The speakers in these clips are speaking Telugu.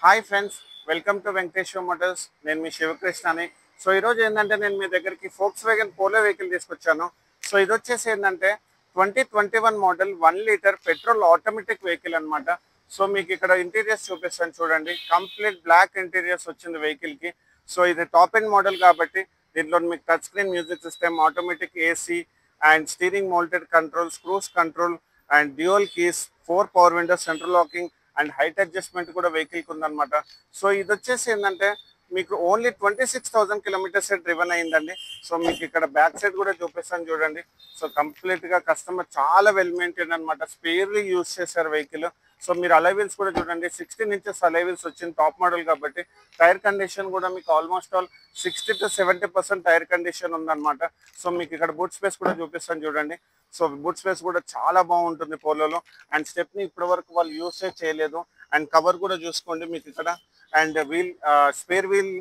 Hi friends, welcome to Venkateswara Motors. నేను మీ శివకృష్ణని. సో ఈరోజు ఏంటంటే నేను మీ దగ్గరికి ఫోక్స్ వ్యాగన్ పోలో వెహికల్ తీసుకొచ్చాను. సో ఇది వచ్చేసి ఏంటంటే 2021 model 1 litre petrol automatic vehicle అనమాట. సో మీకు ఇక్కడ ఇంటీరియర్స్ చూపిస్తాను చూడండి. కంప్లీట్ బ్లాక్ ఇంటీరియర్స్ వచ్చింది వెహికల్కి. సో ఇది టాప్ ఎండ్ మోడల్ కాబట్టి దీంట్లో మీకు touch screen music system, automatic AC and steering mounted controls, cruise control and dual keys, 4 power windows, central locking and height adjustment కూడా వెహికల్కి ఉందన్నమాట. సో ఇది వచ్చేసి ఏంటంటే మీకు ఓన్లీ 26,000 కిలోమీటర్స్ డ్రివెన్ అయిందండి. సో మీకు ఇక్కడ బ్యాక్ సైడ్ కూడా చూపిస్తాను చూడండి. సో కంప్లీట్గా కస్టమర్ చాలా వెల్ మెయింటైన్ అనమాట. స్పేర్లీ యూజ్ చేశారు వెహికల్. సో మీరు అలైవిల్స్ కూడా చూడండి, 16 ఇంచెస్ అలైవిల్స్ వచ్చింది, టాప్ మోడల్ కాబట్టి. టైర్ కండిషన్ కూడా మీకు almost all 60 to 70% tyre condition ఉందన్నమాట. సో మీకు ఇక్కడ బూట్ స్పేస్ కూడా చూపిస్తాను చూడండి. సో బూట్ స్పేస్ కూడా చాలా బాగుంటుంది పోలోలో. అండ్ స్టెప్ని ఇప్పటి వరకు వాళ్ళు యూస్ చేయలేదు. అండ్ కవర్ కూడా చూసుకోండి మీకు ఇక్కడ. And wheel spare wheel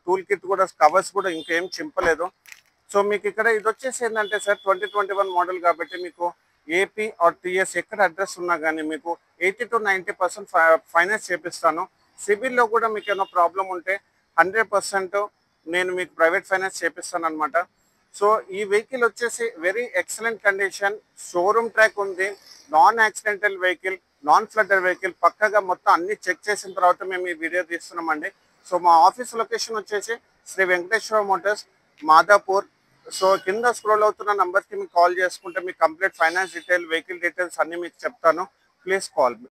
tool kit కూడా, కవర్స్ కూడా ఇంకేం చింపలేదు. సో మీకు ఇక్కడ ఇది వచ్చేసి ఏంటంటే సార్ 2021 మోడల్ కాబట్టి మీకు ఏపీ ఆర్ టీఎస్ ఎక్కడ అడ్రస్ ఉన్నా కానీ మీకు 80 to 90% ఫైనాన్స్ చేపిస్తాను. సిబిల్లో కూడా మీకు ఏమైనా ప్రాబ్లం ఉంటే 100% నేను మీకు ప్రైవేట్ ఫైనాన్స్ చేపిస్తాను అనమాట. సో ఈ వెహికల్ వచ్చేసి very excellent condition, showroom track ఉంది, non accidental vehicle, non flooded vehicle. పక్కగా మొత్తం అన్ని చెక్ చేసిన తర్వాత మేము ఈ వీడియో తీస్తున్నామండి. సో మా ఆఫీస్ లొకేషన్ వచ్చేసి శ్రీ వెంకటేశ్వర మోటార్స్, మాదాపూర్. సో కింద స్క్రోల్ అవుతున్న నంబర్కి మీకు కాల్ చేసుకుంటే మీకు complete finance detail, vehicle details అన్ని మీకు చెప్తాను. Please call me.